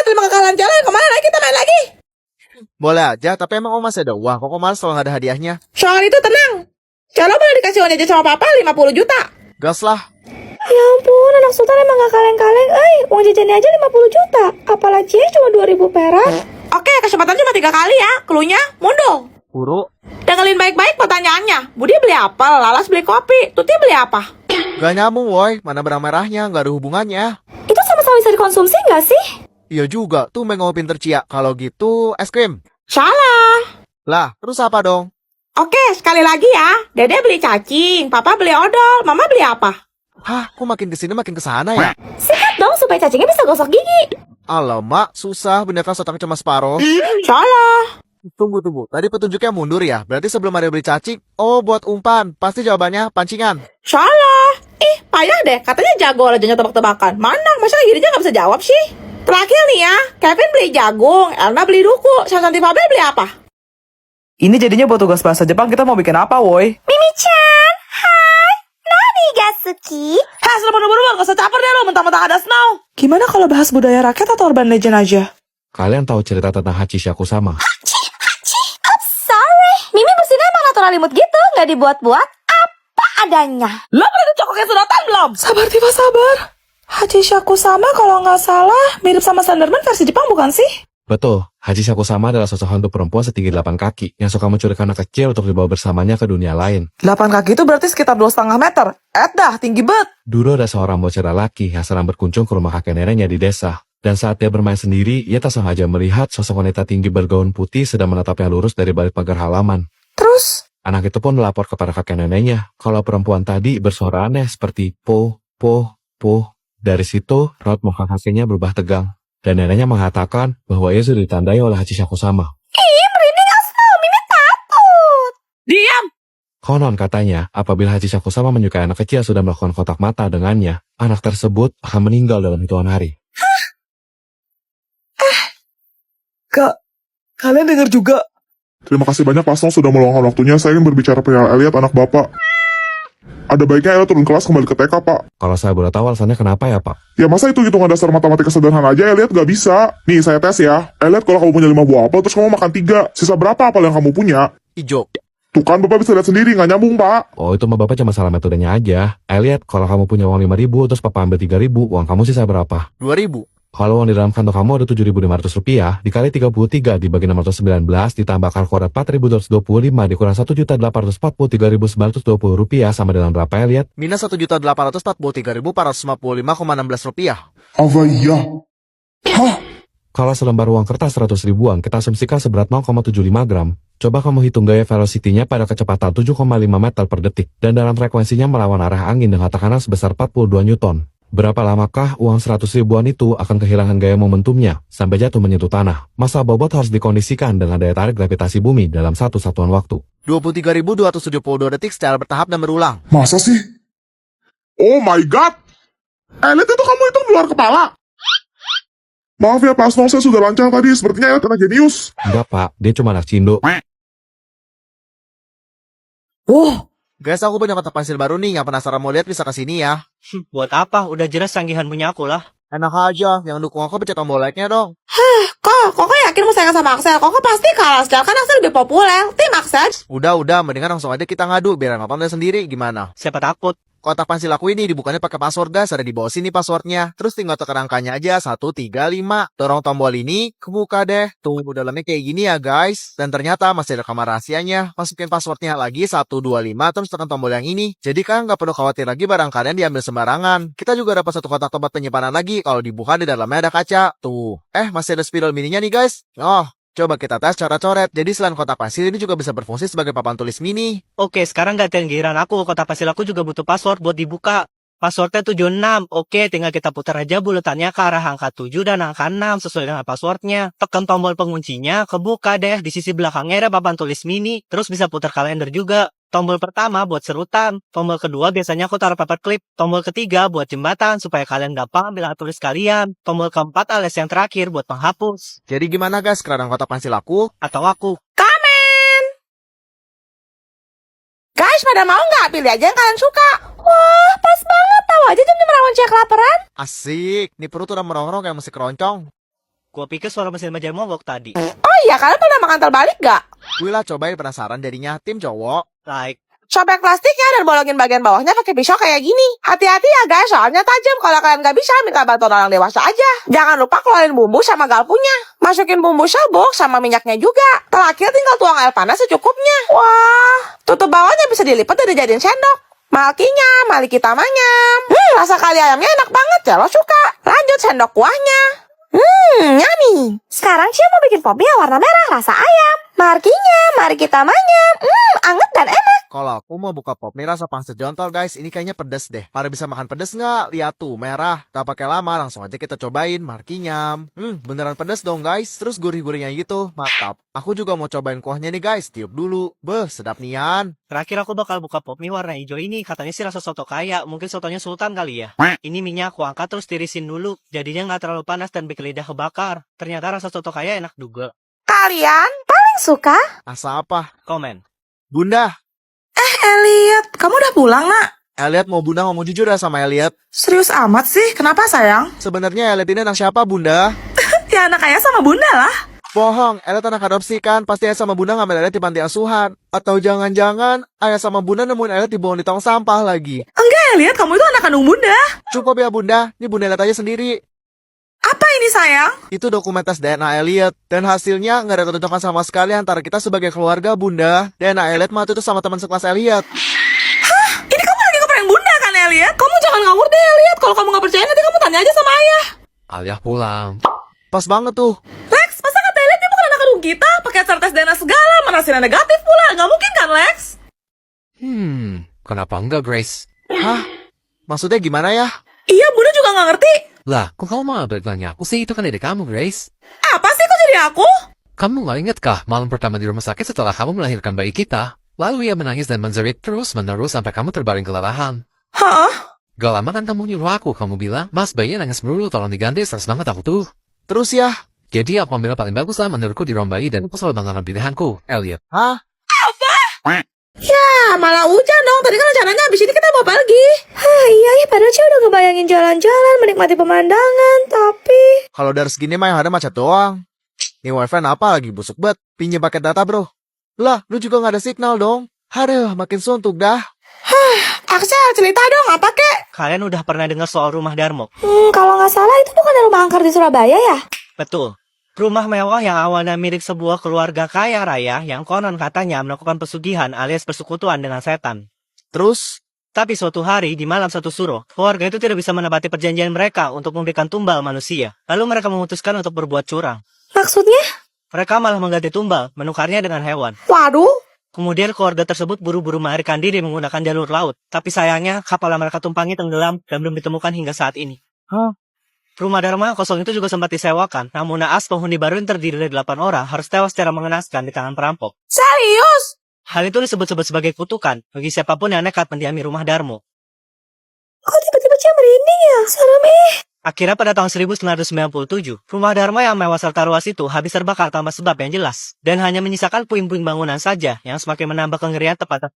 5 kekalahan jalan, kemana kita main lagi? Boleh aja, tapi emang Om masih ada uang. Kok males kalau nggak ada hadiahnya? Soal itu tenang. Celo boleh dikasih uang jajan sama papa 50 juta. Gas lah. Ya ampun, anak sultan emang gak kaleng-kaleng. Uang jajannya aja 50 juta. Apalagi cuma 2.000 perak. Oke, kesempatan cuma 3 kali ya. Cluenya mundur. Guru, Dengerin baik-baik pertanyaannya. Budi beli apel, Lalas beli kopi, Tuti beli apa? gak nyambung woy. Mana benang merahnya, gak ada hubungannya. Itu sama-sama bisa dikonsumsi gak sih? Iya juga, tuh kamu pinter Cia. Kalau gitu, es krim. Salah. Lah, terus apa dong? Oke, sekali lagi ya. Dede beli cacing, papa beli odol, mama beli apa? Hah, kok makin kesini makin kesana ya? Sikat dong supaya cacingnya bisa gosok gigi. Alamak, susah, beneran otak cuma separuh. Salah. Tunggu. Tadi petunjuknya mundur ya? Berarti sebelum ada beli cacing, oh buat umpan. Pasti jawabannya pancingan. Salah. Payah deh. Katanya jago olahraga tebak-tebakan. Mana? Masa gini aja gak bisa jawab sih? Terakhir nih ya. Kevin beli jagung, Elna beli duku, Santi Fabel beli apa? Ini jadinya buat tugas bahasa Jepang kita mau bikin apa, woi? Mimi-chan, hai. Nani ga suki? Hah, sudah buru-buru, gak usah caper deh lo. Mentang-mentang ada snow. Gimana kalau bahas budaya rakyat atau urban legend aja? Kalian tahu cerita tentang Hachishaku sama? Sorry. Mimi bersihin emang natural imut gitu. Gak dibuat-buat. Apa adanya. Lo pernah dicokoknya sedotan belum? Sabar, Tifa, sabar. Hachishaku sama kalau nggak salah mirip sama Slenderman versi Jepang bukan sih? Betul, Hachishaku sama adalah sosok hantu perempuan setinggi 8 kaki yang suka menculik anak kecil untuk dibawa bersamanya ke dunia lain. 8 kaki itu berarti sekitar 2,5 meter. Dah, tinggi bet. Dulu ada seorang bocah lelaki yang sedang berkunjung ke rumah kakek neneknya di desa. Dan saat dia bermain sendiri, ia tak sengaja melihat sosok wanita tinggi bergaun putih sedang menatapnya lurus dari balik pagar halaman. Terus? Anak itu pun melapor kepada kakek neneknya kalau perempuan tadi bersuara aneh seperti po, po, po. Dari situ, raut muka kakeknya berubah tegang. Dan neneknya mengatakan bahwa ia sudah ditandai oleh Hachishaku sama. Ih, merinding asal. Mimi takut. Diam. Konon katanya, apabila Hachishaku sama menyukai anak kecil sudah melakukan kontak mata dengannya, anak tersebut akan meninggal dalam hitungan hari. Kak, kalian dengar juga? Terima kasih banyak Pak Song sudah meluangkan waktunya. Saya ingin berbicara perihal Elliot, anak Bapak. Ada baiknya Elliot turun kelas kembali ke TK, Pak. Kalau saya boleh tahu alasannya kenapa ya, Pak? Ya masa itu hitungan dasar matematika sederhana aja Elliot gak bisa? Nih saya tes ya. Elliot, kalau kamu punya 5 buah apel terus kamu makan 3, sisa berapa apel yang kamu punya? Ijo. Tuh kan Bapak bisa lihat sendiri, gak nyambung Pak. Oh, itu mah Bapak cuma salah metodenya aja. Elliot, kalau kamu punya uang 5.000 terus Papa ambil 3.000, uang kamu sisa berapa? 2000. Kalau uang di dalam kantong kamu ada 7.500 rupiah, dikali 33 dibagi 619, ditambah kalkulator 4.225 dikurang 1.843.920 rupiah sama dengan berapa, Elliot? Minus 1.843.455,16 rupiah. Apa iya? Hah? Kalau selembar uang kertas 100 ribuan, kita asumsikan seberat 0,75 gram. Coba kamu hitung gaya velocity-nya pada kecepatan 7,5 meter per detik, dan dalam frekuensinya melawan arah angin dengan tekanan sebesar 42 Newton. Berapa lamakah uang 100 ribuan itu akan kehilangan gaya momentumnya sampai jatuh menyentuh tanah? Massa bobot harus dikondisikan dengan daya tarik gravitasi bumi dalam satu satuan waktu. 23.272 detik secara bertahap dan berulang. Masa sih? Oh my god! Elliot itu kamu hitung di luar kepala? Maaf ya Pak Song, saya sudah lancar tadi. Sepertinya Elliot kena jenius. Enggak, Pak. Dia cuma anak cindo. Wow, Guys, aku punya kotak pensil baru nih. Yang penasaran mau lihat bisa kesini ya. Buat apa? Udah jelas canggihan punya aku lah. Enak aja, yang dukung aku pencet tombol like-nya dong. Kok yakin mau saingan sama Axel? Kok pasti kalah, sedangkan Axel lebih populer. Tim Axel. Udah, mendingan langsung aja kita ngadu biar nonton dia sendiri gimana. Siapa takut? Kotak pensil aku ini dibukanya pakai password guys, ada di bawah sini passwordnya. Terus tinggal tekan angkanya aja 135. Dorong tombol ini, kebuka deh. Tunggu dalamnya kayak gini ya guys. Dan ternyata masih ada kamar rahasianya. Masukin passwordnya lagi 125 terus tekan tombol yang ini. Jadi kan nggak perlu khawatir lagi barang kalian diambil sembarangan. Kita juga dapat satu kotak tempat penyimpanan lagi. Kalau dibuka di dalamnya ada kaca. Tuh. Masih ada spidol mininya nih guys. Coba kita tes cara coret. Jadi selain kotak pensil ini juga bisa berfungsi sebagai papan tulis mini. Oke, sekarang gantian giliran aku. Kotak pensil aku juga butuh password buat dibuka. Passwordnya 76. Oke, tinggal kita putar aja buletannya ke arah angka 7 dan angka 6 sesuai dengan passwordnya. Tekan tombol penguncinya, kebuka deh. Di sisi belakangnya ada papan tulis mini. Terus bisa putar kalender juga. Tombol pertama buat serutan. Tombol kedua biasanya aku taruh paperclip. Tombol ketiga buat jembatan supaya kalian gampang ambil tulis kalian. Tombol keempat alias yang terakhir buat penghapus. Jadi gimana guys, keradang kotak pensil aku? Atau aku. Kamen. Guys, pada mau nggak? Pilih aja yang kalian suka. Wah, pas banget. Tahu aja jam-jam rawan cek kelaparan. Asik, nih perut udah merongrong kayak musik keroncong. Gua pikir suara mesin bajai mogok tadi. Oh iya, kalian pernah makan terbalik gak? Wih lah cobain penasaran jadinya tim cowok. Like, Sobek plastiknya dan bolongin bagian bawahnya pakai pisau kayak gini. Hati-hati ya guys, soalnya tajam. Kalau kalian gak bisa, minta bantuan orang dewasa aja. Jangan lupa keluarin bumbu sama garpunya. Masukin bumbu sabuk sama minyaknya juga. Terakhir tinggal tuang air panas secukupnya. Wah, tutup bawahnya bisa dilipat dan dijadiin sendok. Malkinya, mari kita manyam. Rasa kari ayamnya enak banget, Celo suka. Lanjut sendok kuahnya. Yummy. Sekarang Cia mau bikin pop mie yang warna merah rasa ayam. Markinya, mari kita manyam. Anget dan enak. Kalau aku mau buka pop mie rasa pangsit jontol guys, ini kayaknya pedes deh. Pada bisa makan pedes nggak? Lihat tuh, merah. Tak pakai lama, langsung aja kita cobain. Markinyam. Beneran pedes dong guys. Terus gurih-gurihnya gitu, mantap. Aku juga mau cobain kuahnya nih guys, tiup dulu. Beh, sedap nian. terakhir aku bakal buka pop mie warna hijau ini. Katanya sih rasa soto kaya. Mungkin sotonya Sultan kali ya. Ini minyak aku angkat terus tirisin dulu. Jadinya nggak terlalu panas dan bikin lidah kebakar. Ternyata rasa soto kaya enak juga. Kalian paling suka? Asa apa? Komen. Bunda. Elliot, kamu udah pulang, nak? Elliot mau bunda ngomong jujur ya sama Elliot. Serius amat sih, kenapa sayang? Sebenarnya Elliot ini anak siapa bunda? Ya anak ayah sama bunda lah. Bohong, Elliot anak adopsi kan? Pasti ayah sama bunda ngambil Elliot di panti asuhan. Atau jangan-jangan ayah sama bunda nemuin Elliot dibuang di tong sampah lagi. Enggak, Elliot, kamu itu anak kandung bunda. Cukup ya bunda, ini bunda lihat aja sendiri. Apa ini sayang? Itu dokumen tes DNA Elliot. Dan hasilnya nggak ada kecocokan sama sekali antara kita sebagai keluarga bunda. DNA Elliot mah itu sama teman sekelas Elliot. Ini kamu lagi ngeprank bunda kan, Elliot? Kamu jangan ngawur deh, lihat. Kalau kamu nggak percaya, nanti kamu tanya aja sama ayah. Aliah pulang. Pas banget tuh. Lex, masa kata Elliot dia bukan anak kandung kita? Pakai acara tes DNA segala, mana hasilnya negatif pula. Nggak mungkin kan, Lex? Kenapa enggak, Grace? Hah? Maksudnya gimana ya? Iya, bunda juga nggak ngerti. Lah, kok kamu malah bertanya aku sih? Itu kan ide kamu, Grace. Apa sih kok jadi aku? Kamu nggak ingat kah malam pertama di rumah sakit setelah kamu melahirkan bayi kita? Lalu ia menangis dan menjerit terus-menerus sampai kamu terbaring kelelahan. Hah? Gak lama kan kamu nyuruh aku, kamu bilang, Mas bayinya nangis melulu, tolong diganti, stres banget aku tuh. Terus ya? Jadi aku ambil paling bagus lah menurutku di ruang bayi dan aku selalu mengalami pilihanku, Elliot. Hah? Ah, malah hujan dong. Tadi kan rencananya habis ini kita mau pergi. Iya ya, padahal Cia udah ngebayangin jalan-jalan, menikmati pemandangan, tapi... Kalau dari segini mah yang ada macet doang. Nih wifi apa lagi busuk banget. Pinjem paket data bro. Lah, lu juga nggak ada signal dong. Aduh, makin suntuk dah. Aksel, cerita dong, apa kek? Kalian udah pernah dengar soal rumah Darmo? Kalau nggak salah itu bukan rumah angker di Surabaya ya? Betul. Rumah mewah yang awalnya milik sebuah keluarga kaya raya yang konon katanya melakukan pesugihan alias persekutuan dengan setan. Terus, Tapi suatu hari di malam satu suro, keluarga itu tidak bisa menepati perjanjian mereka untuk memberikan tumbal manusia. Lalu mereka memutuskan untuk berbuat curang. Maksudnya? Mereka malah mengganti tumbal, menukarnya dengan hewan. Waduh, Kemudian keluarga tersebut buru-buru melarikan diri menggunakan jalur laut. Tapi sayangnya kapal yang mereka tumpangi tenggelam dan belum ditemukan hingga saat ini. Hah? Rumah Dharma kosong itu juga sempat disewakan, namun naas penghuni baru yang terdiri dari 8 orang harus tewas secara mengenaskan di tangan perampok. serius? Hal itu disebut-sebut sebagai kutukan bagi siapapun yang nekat mendiami rumah Darmo. Kok tiba-tiba Cia merinding ya? Serem Akhirnya pada tahun 1997, rumah Dharma yang mewah serta luas itu habis terbakar tanpa sebab yang jelas, dan hanya menyisakan puing-puing bangunan saja yang semakin menambah kengerian tempat.